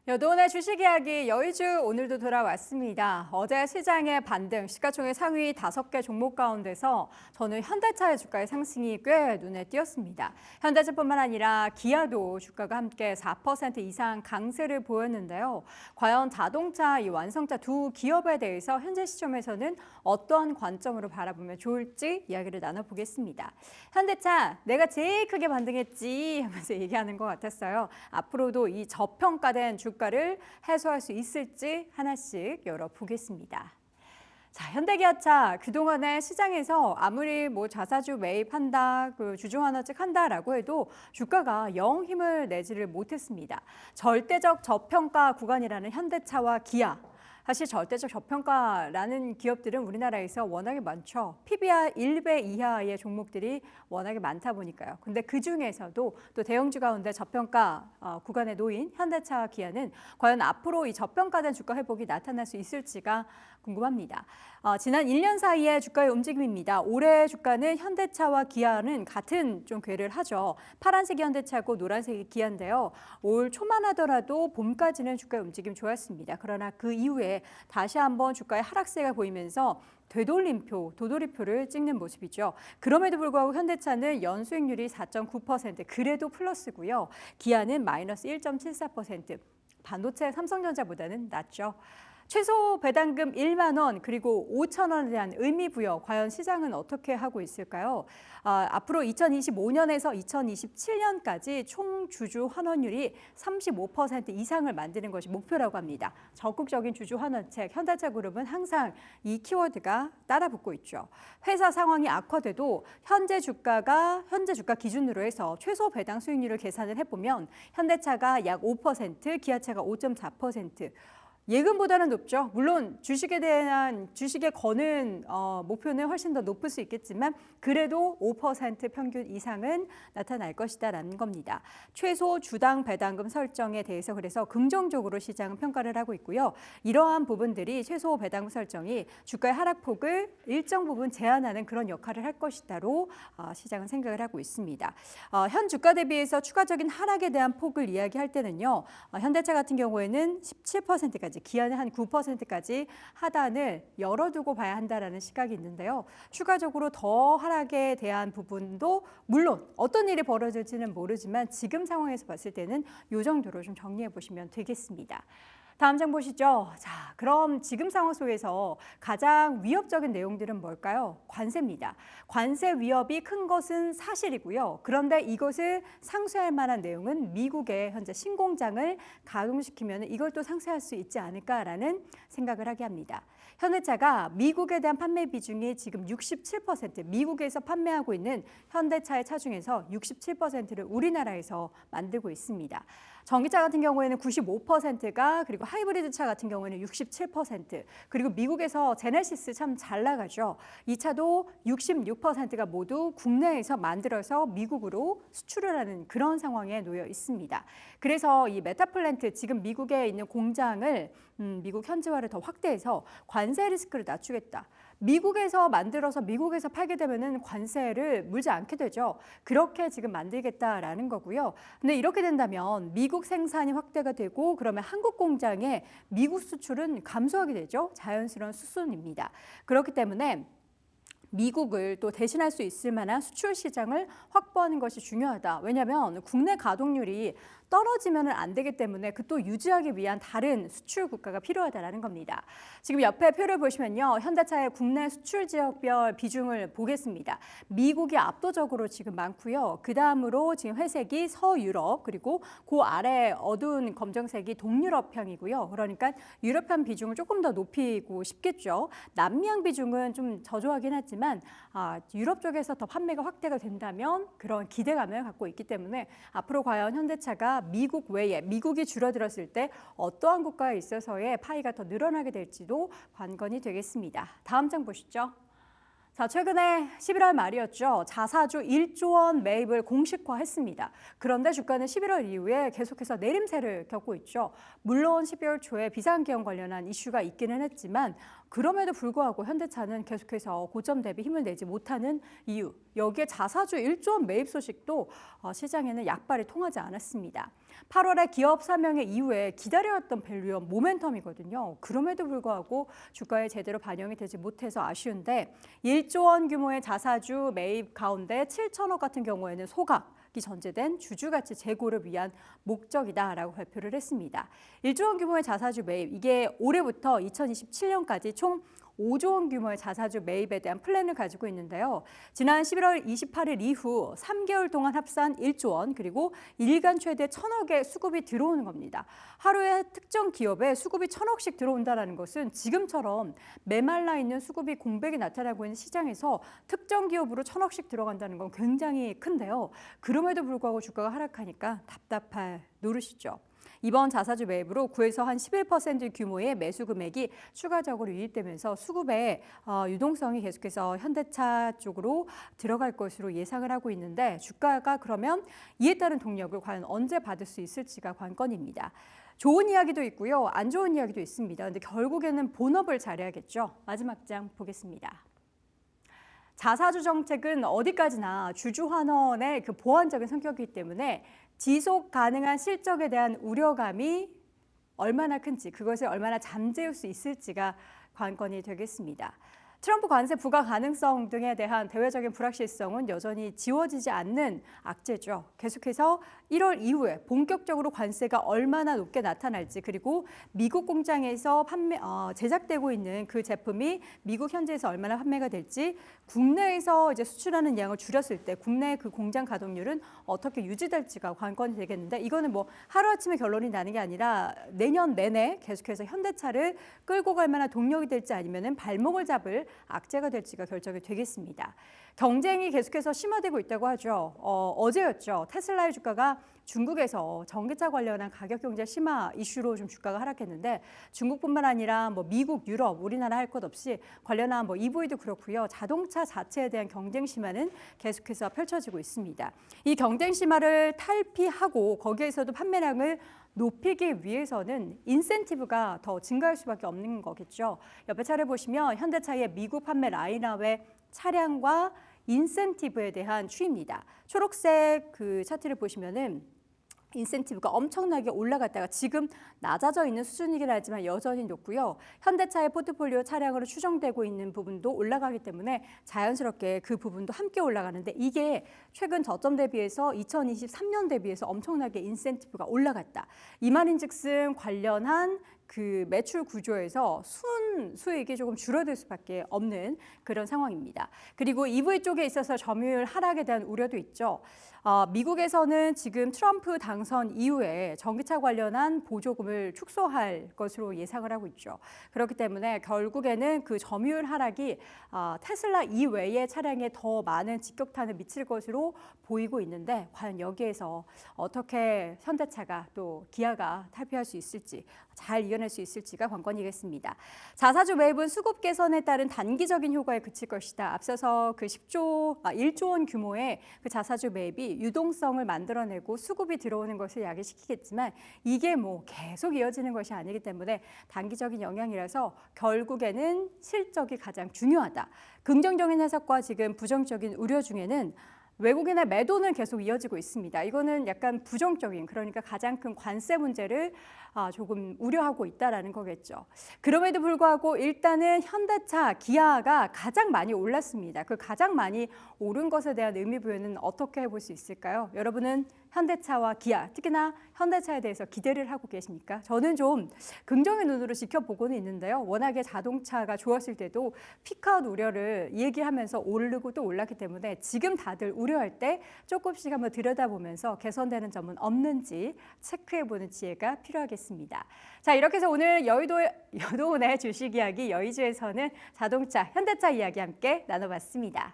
여돈의 주식 이야기 여의주 오늘도 돌아왔습니다. 어제 시장의 반등, 시가총액 상위 5개 종목 가운데서 저는 현대차의 주가의 상승이 꽤 눈에 띄었습니다. 현대차뿐만 아니라 기아도 주가가 함께 4% 이상 강세를 보였는데요. 과연 자동차, 이 완성차 두 기업에 대해서 현재 시점에서는 어떠한 관점으로 바라보면 좋을지 이야기를 나눠보겠습니다. 현대차, 내가 제일 크게 반등했지 하면서 얘기하는 것 같았어요. 앞으로도 이 저평가된 주가를 해소할 수 있을지 하나씩 열어보겠습니다. 자, 현대기아차 그동안에 시장에서 아무리 자사주 매입한다, 주주환원책 한다라고 해도 주가가 영 힘을 내지를 못했습니다. 절대적 저평가 구간이라는 현대차와 기아. 사실 절대적 저평가라는 기업들은 우리나라에서 워낙에 많죠. PBR 1배 이하의 종목들이 워낙에 많다 보니까요. 근데 그중에서도 또 대형주 가운데 저평가 구간에 놓인 현대차와 기아는 과연 앞으로 이 저평가된 주가 회복이 나타날 수 있을지가 궁금합니다. 지난 1년 사이의 주가의 움직임입니다. 올해 주가는 현대차와 기아는 같은 좀 궤를 하죠. 파란색이 현대차고 노란색이 기아인데요. 올 초만 하더라도 봄까지는 주가의 움직임 좋았습니다. 그러나 그 이후에 다시 한번 주가의 하락세가 보이면서 도돌이표를 찍는 모습이죠. 그럼에도 불구하고 현대차는 연수익률이 4.9%, 그래도 플러스고요. 기아는 마이너스 1.74%, 반도체 삼성전자보다는 낮죠. 최소 배당금 1만 원 그리고 5천 원에 대한 의미 부여, 과연 시장은 어떻게 하고 있을까요? 앞으로 2025년에서 2027년까지 총 주주 환원율이 35% 이상을 만드는 것이 목표라고 합니다. 적극적인 주주 환원책, 현대차 그룹은 항상 이 키워드가 따라붙고 있죠. 회사 상황이 악화돼도 현재 주가 기준으로 해서 최소 배당 수익률을 계산을 해보면 현대차가 약 5%, 기아차가 5.4%, 예금보다는 높죠. 물론 주식에 거는 목표는 훨씬 더 높을 수 있겠지만 그래도 5% 평균 이상은 나타날 것이다라는 겁니다. 최소 주당 배당금 설정에 대해서 그래서 긍정적으로 시장은 평가를 하고 있고요. 이러한 부분들이 최소 배당금 설정이 주가의 하락폭을 일정 부분 제한하는 그런 역할을 할 것이다로 시장은 생각을 하고 있습니다. 현 주가 대비해서 추가적인 하락에 대한 폭을 이야기할 때는요. 현대차 같은 경우에는 17%까지, 기아는 한 9%까지 하단을 열어두고 봐야 한다라는 시각이 있는데요. 추가적으로 더 하락에 대한 부분도 물론 어떤 일이 벌어질지는 모르지만 지금 상황에서 봤을 때는 이 정도로 좀 정리해 보시면 되겠습니다. 다음 장 보시죠. 자, 그럼 지금 상황 속에서 가장 위협적인 내용들은 뭘까요? 관세입니다. 관세 위협이 큰 것은 사실이고요. 그런데 이것을 상쇄할 만한 내용은 미국의 현재 신공장을 가동시키면 이걸 또 상쇄할 수 있지 않을까라는 생각을 하게 합니다. 현대차가 미국에 대한 판매 비중이 지금 67%, 미국에서 판매하고 있는 현대차의 차 중에서 67%를 우리나라에서 만들고 있습니다. 전기차 같은 경우에는 95%가, 그리고 하이브리드 차 같은 경우에는 67%, 그리고 미국에서 제네시스 참 잘 나가죠. 이 차도 66%가 모두 국내에서 만들어서 미국으로 수출을 하는 그런 상황에 놓여 있습니다. 그래서 이 메타플랜트, 지금 미국에 있는 공장을 미국 현지화를 더 확대해서 관세 리스크를 낮추겠다. 미국에서 만들어서 미국에서 팔게 되면은 관세를 물지 않게 되죠. 그렇게 지금 만들겠다라는 거고요. 근데 이렇게 된다면 미국 생산이 확대가 되고 그러면 한국 공장의 미국 수출은 감소하게 되죠. 자연스러운 수순입니다. 그렇기 때문에 미국을 또 대신할 수 있을 만한 수출 시장을 확보하는 것이 중요하다. 왜냐하면 국내 가동률이 떨어지면 안 되기 때문에 그 또 유지하기 위한 다른 수출 국가가 필요하다는 겁니다. 지금 옆에 표를 보시면요. 현대차의 국내 수출 지역별 비중을 보겠습니다. 미국이 압도적으로 지금 많고요. 그 다음으로 지금 회색이 서유럽, 그리고 그 아래 어두운 검정색이 동유럽형이고요. 그러니까 유럽형 비중을 조금 더 높이고 싶겠죠. 남미형 비중은 좀 저조하긴 하지만 유럽 쪽에서 더 판매가 확대가 된다면 그런 기대감을 갖고 있기 때문에 앞으로 과연 현대차가 미국 외에, 미국이 줄어들었을 때 어떠한 국가에 있어서의 파이가 더 늘어나게 될지도 관건이 되겠습니다. 다음 장 보시죠. 자, 최근에 11월 말이었죠. 자사주 1조 원 매입을 공식화했습니다. 그런데 주가는 11월 이후에 계속해서 내림세를 겪고 있죠. 물론 12월 초에 비상기형 관련한 이슈가 있기는 했지만 그럼에도 불구하고 현대차는 계속해서 고점 대비 힘을 내지 못하는 이유, 여기에 자사주 1조 원 매입 소식도 시장에는 약발이 통하지 않았습니다. 8월에 기업 사명회 이후에 기다려왔던 밸류업 모멘텀이거든요. 그럼에도 불구하고 주가에 제대로 반영이 되지 못해서 아쉬운데 1조 원 규모의 자사주 매입 가운데 7천억 같은 경우에는 소각이 전제된 주주가치 재고를 위한 목적이다라고 발표를 했습니다. 1조 원 규모의 자사주 매입, 이게 올해부터 2027년까지 총 5조 원 규모의 자사주 매입에 대한 플랜을 가지고 있는데요. 지난 11월 28일 이후 3개월 동안 합산 1조 원, 그리고 일간 최대 1,000억의 수급이 들어오는 겁니다. 하루에 특정 기업에 수급이 1,000억씩 들어온다는 것은 지금처럼 메말라 있는 수급이 공백이 나타나고 있는 시장에서 특정 기업으로 1,000억씩 들어간다는 건 굉장히 큰데요. 그럼에도 불구하고 주가가 하락하니까 답답할 노릇이죠. 이번 자사주 매입으로 9에서 한 11% 규모의 매수 금액이 추가적으로 유입되면서 수급의 유동성이 계속해서 현대차 쪽으로 들어갈 것으로 예상을 하고 있는데 주가가 그러면 이에 따른 동력을 과연 언제 받을 수 있을지가 관건입니다. 좋은 이야기도 있고요, 안 좋은 이야기도 있습니다. 그런데 결국에는 본업을 잘해야겠죠. 마지막 장 보겠습니다. 자사주 정책은 어디까지나 주주 환원의 그 보완적인 성격이기 때문에 지속 가능한 실적에 대한 우려감이 얼마나 큰지, 그것을 얼마나 잠재울 수 있을지가 관건이 되겠습니다. 트럼프 관세 부과 가능성 등에 대한 대외적인 불확실성은 여전히 지워지지 않는 악재죠. 계속해서 1월 이후에 본격적으로 관세가 얼마나 높게 나타날지, 그리고 미국 공장에서 제작되고 있는 그 제품이 미국 현지에서 얼마나 판매가 될지, 국내에서 이제 수출하는 양을 줄였을 때 국내 그 공장 가동률은 어떻게 유지될지가 관건이 되겠는데, 이거는 뭐 하루아침에 결론이 나는 게 아니라 내년 내내 계속해서 현대차를 끌고 갈 만한 동력이 될지 아니면은 발목을 잡을 악재가 될지가 결정이 되겠습니다. 경쟁이 계속해서 심화되고 있다고 하죠. 어제였죠. 테슬라의 주가가 중국에서 전기차 관련한 가격 경제 심화 이슈로 좀 주가가 하락했는데, 중국뿐만 아니라 뭐 미국, 유럽, 우리나라 할 것 없이 관련한 뭐 EV도 그렇고요. 자동차 자체에 대한 경쟁 심화는 계속해서 펼쳐지고 있습니다. 이 경쟁 심화를 탈피하고 거기에서도 판매량을 높이기 위해서는 인센티브가 더 증가할 수밖에 없는 거겠죠. 옆에 차를 보시면 현대차의 미국 판매 라인업의 차량과 인센티브에 대한 추이입니다. 초록색 그 차트를 보시면은 인센티브가 엄청나게 올라갔다가 지금 낮아져 있는 수준이긴 하지만 여전히 높고요. 현대차의 포트폴리오 차량으로 추정되고 있는 부분도 올라가기 때문에 자연스럽게 그 부분도 함께 올라가는데, 이게 최근 저점 대비해서 2023년 대비해서 엄청나게 인센티브가 올라갔다. 이 말인즉슨 관련한 그 매출 구조에서 순수익이 조금 줄어들 수밖에 없는 그런 상황입니다. 그리고 EV 쪽에 있어서 점유율 하락에 대한 우려도 있죠. 미국에서는 지금 트럼프 당선 이후에 전기차 관련한 보조금을 축소할 것으로 예상을 하고 있죠. 그렇기 때문에 결국에는 그 점유율 하락이 테슬라 이외의 차량에 더 많은 직격탄을 미칠 것으로 보이고 있는데, 과연 여기에서 어떻게 현대차가 또 기아가 탈피할 수 있을지, 잘 이겨낼 수 있을지가 관건이겠습니다. 자사주 매입은 수급 개선에 따른 단기적인 효과에 그칠 것이다. 앞서서 그 1조 원 규모의 그 자사주 매입이 유동성을 만들어내고 수급이 들어오는 것을 야기시키겠지만, 이게 뭐 계속 이어지는 것이 아니기 때문에 단기적인 영향이라서 결국에는 실적이 가장 중요하다. 긍정적인 해석과 지금 부정적인 우려 중에는 외국인의 매도는 계속 이어지고 있습니다. 이거는 약간 부정적인, 그러니까 가장 큰 관세 문제를 조금 우려하고 있다라는 거겠죠. 그럼에도 불구하고 일단은 현대차, 기아가 가장 많이 올랐습니다. 그 가장 많이 오른 것에 대한 의미 부여는 어떻게 해볼 수 있을까요? 여러분은 현대차와 기아, 특히나 현대차에 대해서 기대를 하고 계십니까? 저는 좀 긍정의 눈으로 지켜보고는 있는데요. 워낙에 자동차가 좋았을 때도 피크아웃 우려를 얘기하면서 오르고 또 올랐기 때문에 지금 다들 우려할 때 조금씩 한번 들여다보면서 개선되는 점은 없는지 체크해보는 지혜가 필요하겠습니다. 자, 이렇게 해서 오늘 여의도의 주식 이야기, 여의주에서는 자동차, 현대차 이야기 함께 나눠봤습니다.